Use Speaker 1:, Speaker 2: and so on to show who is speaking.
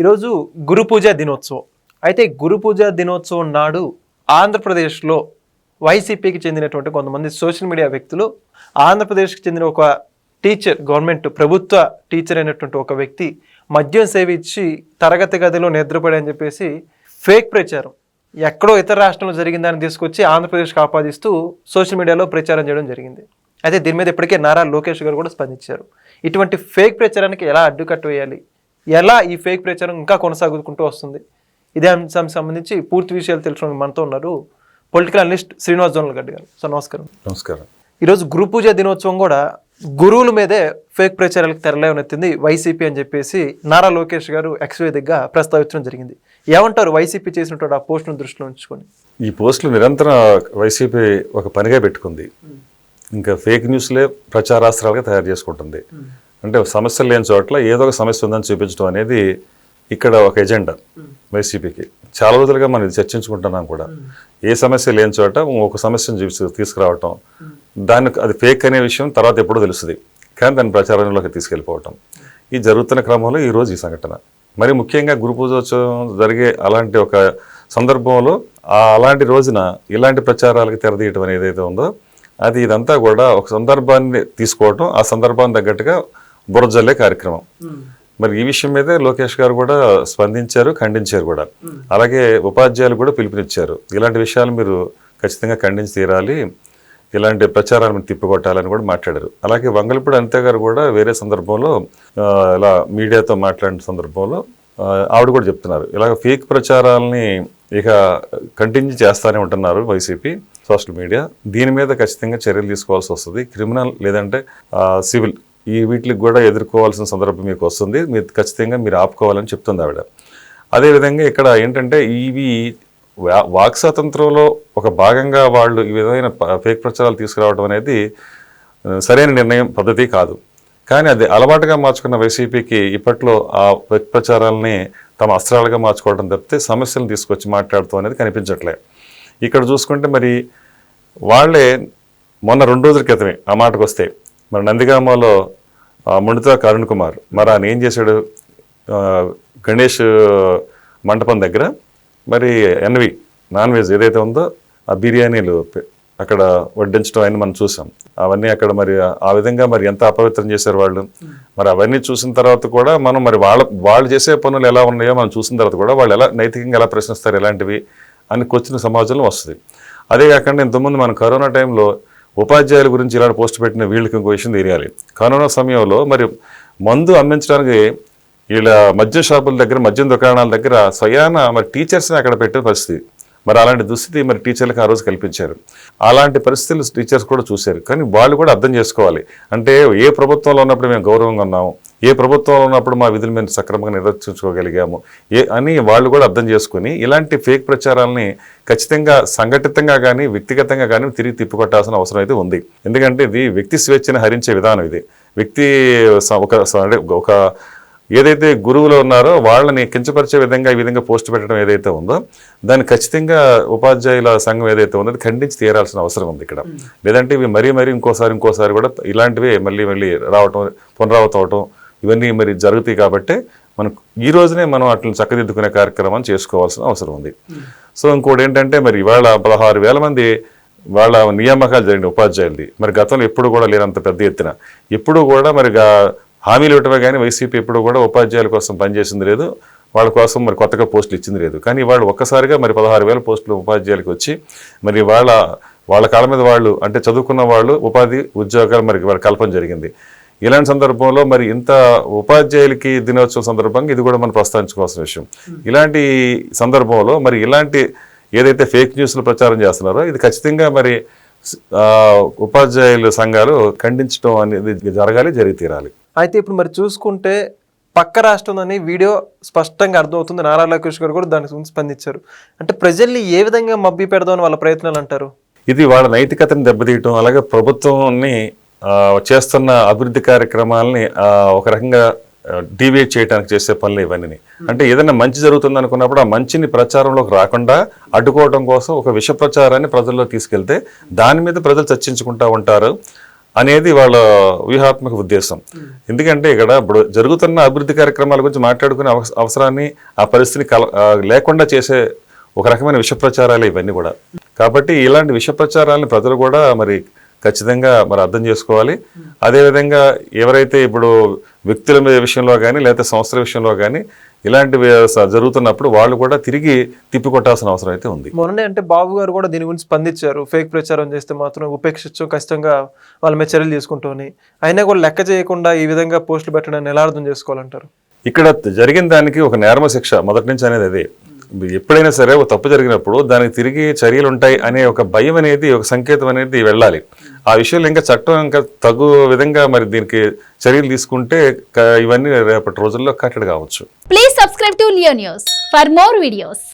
Speaker 1: ఈరోజు గురు పూజ దినోత్సవం. అయితే గురు పూజ దినోత్సవం నాడు ఆంధ్రప్రదేశ్లో వైసీపీకి చెందినటువంటి కొంతమంది సోషల్ మీడియా వ్యక్తులు ఆంధ్రప్రదేశ్కి చెందిన ఒక టీచర్, గవర్నమెంట్ ప్రభుత్వ టీచర్ అయినటువంటి ఒక వ్యక్తి మద్యం సేవించి తరగతి గదిలో నిద్రపడి అని చెప్పేసి ఫేక్ ప్రచారం, ఎక్కడో ఇతర రాష్ట్రంలో జరిగిందని తీసుకొచ్చి ఆంధ్రప్రదేశ్కి ఆపాదిస్తూ సోషల్ మీడియాలో ప్రచారం చేయడం జరిగింది. అయితే దీని మీద ఇప్పటికే నారా లోకేష్ గారు కూడా స్పందించారు. ఇటువంటి ఫేక్ ప్రచారానికి ఎలా అడ్డుకట్ట వేయాలి, ఎలా ఈ ఫేక్ ప్రచారం ఇంకా కొనసాగుకుంటూ వస్తుంది, ఇదే అంశానికి సంబంధించి పూర్తి విషయాలు తెలుసుకోవడానికి మనతో ఉన్నారు పొలిటికల్ అనలిస్ట్ శ్రీనివాస్ జోనల్గడ్డ గారు. సార్ నమస్కారం.
Speaker 2: నమస్కారం.
Speaker 1: ఈరోజు గురు పూజ దినోత్సవం కూడా గురువుల మీదే ఫేక్ ప్రచారాలకు తెరలేవనెత్తింది వైసీపీ అని చెప్పేసి నారా లోకేష్ గారు ఎక్స్ వేదికగా ప్రస్తావించడం జరిగింది. ఏమంటారు వైసీపీ చేసినటువంటి ఆ పోస్టును దృష్టిలో ఉంచుకొని?
Speaker 2: ఈ పోస్టులు నిరంతరం వైసీపీ ఒక పనిగా పెట్టుకుంది. ఇంకా ఫేక్ న్యూస్లే ప్రచారాస్త్రాలుగా తయారు చేసుకుంటుంది. అంటే సమస్యలు లేని చోట్ల ఏదో ఒక సమస్య ఉందని చూపించడం అనేది ఇక్కడ ఒక ఎజెండా వైసీపీకి. చాలా రోజులుగా మనం చర్చించుకుంటున్నాం కూడా. ఏ సమస్య లేని చోట ఒక సమస్యను తీసుకురావటం, దానికి అది ఫేక్ అనే విషయం తర్వాత ఎప్పుడో తెలుస్తుంది, కానీ దాన్ని ప్రచారంలోకి తీసుకెళ్ళిపోవటం ఈ జరుగుతున్న క్రమంలో ఈరోజు ఈ సంఘటన. మరి ముఖ్యంగా గురు పూజోత్సవం జరిగే అలాంటి ఒక సందర్భంలో అలాంటి రోజున ఇలాంటి ప్రచారాలకు తెరదీయటం అనేది ఏదైతే ఉందో అది ఇదంతా కూడా ఒక సందర్భాన్ని తీసుకోవటం, ఆ సందర్భాన్ని తగ్గట్టుగా బురజల్లే కార్యక్రమం. మరి ఈ విషయం మీదే లోకేష్ గారు కూడా స్పందించారు, ఖండించారు కూడా. అలాగే ఉపాధ్యాయులు కూడా పిలుపునిచ్చారు, ఇలాంటి విషయాలు మీరు ఖచ్చితంగా ఖండించి తీరాలి, ఇలాంటి ప్రచారాలను తిప్పికొట్టాలని కూడా మాట్లాడారు. అలాగే వంగలపూడి అనిత గారు కూడా వేరే సందర్భంలో ఇలా మీడియాతో మాట్లాడిన సందర్భంలో ఆవిడ కూడా చెప్తున్నారు, ఇలాగ ఫేక్ ప్రచారాలని ఇక కంటిన్యూ చేస్తూనే ఉంటున్నారు వైసీపీ సోషల్ మీడియా. దీని మీద ఖచ్చితంగా చర్యలు తీసుకోవాల్సి వస్తుంది. క్రిమినల్ లేదంటే సివిల్ ఈ వీటికి కూడా ఎదుర్కోవాల్సిన సందర్భం మీకు వస్తుంది. మీరు ఖచ్చితంగా మీరు ఆపుకోవాలని చెప్తుంది ఆవిడ. అదేవిధంగా ఇక్కడ ఏంటంటే ఇవి వాక్ స్వాతంత్రంలో ఒక భాగంగా వాళ్ళు ఈ విధమైన ఫేక్ ప్రచారాలు తీసుకురావడం అనేది సరైన నిర్ణయం, పద్ధతి కాదు. కానీ అది అలవాటుగా మార్చుకున్న వైసీపీకి ఇప్పట్లో ఆ ఫేక్ ప్రచారాలని తమ అస్త్రాలుగా మార్చుకోవడం తప్పితే సమస్యలను తీసుకొచ్చి మాట్లాడుతూ అనేది కనిపించట్లే. ఇక్కడ చూసుకుంటే మరి వాళ్ళే మొన్న 2 రోజుల క్రితమే ఆ మాటకు వస్తే మరి నందిగామలో ముండితో అరుణ్ కుమార్ మరి ఆయన ఏం చేశాడు, గణేష్ మంటపం దగ్గర మరి ఎన్వి నాన్ వెజ్ ఏదైతే ఉందో ఆ బిర్యానీలు అక్కడ వడ్డించడం అని మనం చూసాం. అవన్నీ అక్కడ మరి ఆ విధంగా మరి ఎంత అపవిత్రం చేశారు వాళ్ళు. మరి అవన్నీ చూసిన తర్వాత కూడా మనం మరి వాళ్ళు చేసే పనులు ఎలా ఉన్నాయో మనం చూసిన తర్వాత కూడా వాళ్ళు ఎలా నైతికంగా ఎలా ప్రశ్నిస్తారు ఇలాంటివి అని క్వశ్చన్ సమాజంలో వస్తుంది. అదే కాకుండా ఇంతకుముందు మనం కరోనా టైంలో ఉపాధ్యాయుల గురించి ఇలాంటి పోస్ట్ పెట్టిన వీళ్ళకి ఇంకో విషయం తెలియాలి. కరోనా సమయంలో మరి మందు అమ్మించడానికి వీళ్ళ మద్యం షాపుల దగ్గర, మద్యం దుకాణాల దగ్గర స్వయాన మరి టీచర్స్ని అక్కడ పెట్టే పరిస్థితి. మరి అలాంటి దుస్థితి మరి టీచర్లకు ఆ రోజు కల్పించారు. అలాంటి పరిస్థితులు టీచర్స్ కూడా చూశారు. కానీ వాళ్ళు కూడా అర్థం చేసుకోవాలి, అంటే ఏ ప్రభుత్వంలో ఉన్నప్పుడు మేము గౌరవంగా ఉన్నాము, ఏ ప్రభుత్వంలో ఉన్నప్పుడు మా విధులు మేము సక్రమంగా నిర్వర్తించుకోగలిగాము అని వాళ్ళు కూడా అర్థం చేసుకుని ఇలాంటి ఫేక్ ప్రచారాలని ఖచ్చితంగా సంఘటితంగా కానీ వ్యక్తిగతంగా కానీ తిరిగి తిప్పికొట్టాల్సిన అవసరం అయితే ఉంది. ఎందుకంటే ఇది వ్యక్తి స్వేచ్ఛను హరించే విధానం. ఇది వ్యక్తి ఒక ఏదైతే గురువులు ఉన్నారో వాళ్ళని కించపరిచే విధంగా ఈ విధంగా పోస్ట్ పెట్టడం ఏదైతే ఉందో దాన్ని ఖచ్చితంగా ఉపాధ్యాయుల సంఘం ఏదైతే ఉందో అది ఖండించి తీరాల్సిన అవసరం ఉంది ఇక్కడ. లేదంటే ఇవి మరీ ఇంకోసారి కూడా ఇలాంటివి మళ్ళీ రావటం, పునరావృతం అవటం ఇవన్నీ మరి జరుగుతాయి. కాబట్టి మనకు ఈ రోజునే మనం అట్లా చక్కదిద్దుకునే కార్యక్రమాన్ని చేసుకోవాల్సిన అవసరం ఉంది. సో ఇంకోటి ఏంటంటే మరి ఇవాళ 16,000 మంది వాళ్ళ నియామకాలు జరిగిన ఉపాధ్యాయులది మరి గతంలో ఎప్పుడు కూడా లేనంత పెద్ద ఎత్తున ఎప్పుడు కూడా మరి హామీలు ఇవ్వటమే కానీ వైసీపీ ఎప్పుడు కూడా ఉపాధ్యాయుల కోసం పనిచేసింది లేదు, వాళ్ళ కోసం మరి కొత్తగా పోస్టులు ఇచ్చింది లేదు. కానీ వాళ్ళు ఒక్కసారిగా మరి 16,000 పోస్టులు ఉపాధ్యాయులకు వచ్చి మరి వాళ్ళ కాళ్ళ మీద వాళ్ళు అంటే చదువుకున్న వాళ్ళు ఉపాధి ఉద్యోగాలు మరి వాళ్ళ కల్పన జరిగింది. ఇలాంటి సందర్భంలో మరి ఇంత ఉపాధ్యాయులకి దినోత్సవం సందర్భంగా ఇది కూడా మనం ప్రస్తావించుకోవాల్సిన విషయం. ఇలాంటి సందర్భంలో మరి ఇలాంటి ఏదైతే ఫేక్ న్యూస్లు ప్రచారం చేస్తున్నారో ఇది ఖచ్చితంగా మరి ఉపాధ్యాయుల సంఘాలు ఖండించడం అనేది జరగాలి, జరిగి తీరాలి.
Speaker 1: అయితే ఇప్పుడు మరి చూసుకుంటే పక్క రాష్ట్రం అని వీడియో స్పష్టంగా అర్థమవుతుంది. నారా లోకేష్ గారు కూడా దానికి స్పందించారు. అంటే ప్రజల్ని ఏ విధంగా మభ్య పెడదామని వాళ్ళ ప్రయత్నాలు అంటారు?
Speaker 2: ఇది వాళ్ళ నైతికతను దెబ్బతీయటం, అలాగే ప్రభుత్వాన్ని చేస్తున్న అభివృద్ధి కార్యక్రమాలని ఒక రకంగా డీవియేట్ చేయడానికి చేసే పనులు ఇవన్నీ. అంటే ఏదైనా మంచి జరుగుతుంది అనుకున్నప్పుడు ఆ మంచిని ప్రచారంలోకి రాకుండా అడ్డుకోవడం కోసం ఒక విష ప్రచారాన్ని ప్రజల్లో తీసుకెళ్తే దాని మీద ప్రజలు చర్చించుకుంటూ ఉంటారు. అనేది వాళ్ళ వ్యూహాత్మక ఉద్దేశం. ఎందుకంటే ఇక్కడ ఇప్పుడు జరుగుతున్న అభివృద్ధి కార్యక్రమాల గురించి మాట్లాడుకునే అవసరాన్ని ఆ పరిస్థితిని లేకుండా చేసే ఒక రకమైన విష ప్రచారాలు ఇవన్నీ కూడా. కాబట్టి ఇలాంటి విష ప్రచారాలని ప్రజలు కూడా మరి ఖచ్చితంగా మరి అర్థం చేసుకోవాలి. అదేవిధంగా ఎవరైతే ఇప్పుడు వ్యక్తుల విషయంలో కానీ లేకపోతే సంస్థల విషయంలో కానీ ఇలాంటివి జరుగుతున్నప్పుడు వాళ్ళు కూడా తిరిగి తిప్పికొట్టాల్సిన అవసరం అయితే ఉంది.
Speaker 1: మొన్ననే అంటే బాబు గారు కూడా దీని గురించి స్పందించారు. ఫేక్ ప్రచారం చేస్తే మాత్రం ఉపేక్షించు, ఖచ్చితంగా వాళ్ళ మీద చర్యలు తీసుకుంటామని. అయినా కూడా లెక్క చేయకుండా ఈ విధంగా పోస్టులు పెట్టడాన్ని ఎలా అర్థం చేసుకోవాలంటారు?
Speaker 2: ఇక్కడ జరిగిన దానికి ఒక నేరమ శిక్ష మొదటి నుంచి అనేది అదే. ఎప్పుడైనా సరే ఒక తప్పు జరిగినప్పుడు దానికి తిరిగి చర్యలు ఉంటాయి అనే ఒక భయం అనేది, ఒక సంకేతం అనేది వెళ్ళాలి. ఆ విషయంలో ఇంకా చట్టం ఇంకా తగు విధంగా మరి దీనికి చర్యలు తీసుకుంటే ఇవన్నీ రేపటి రోజుల్లో కట్టడి కావచ్చు.
Speaker 3: Please subscribe to Leo news for more videos.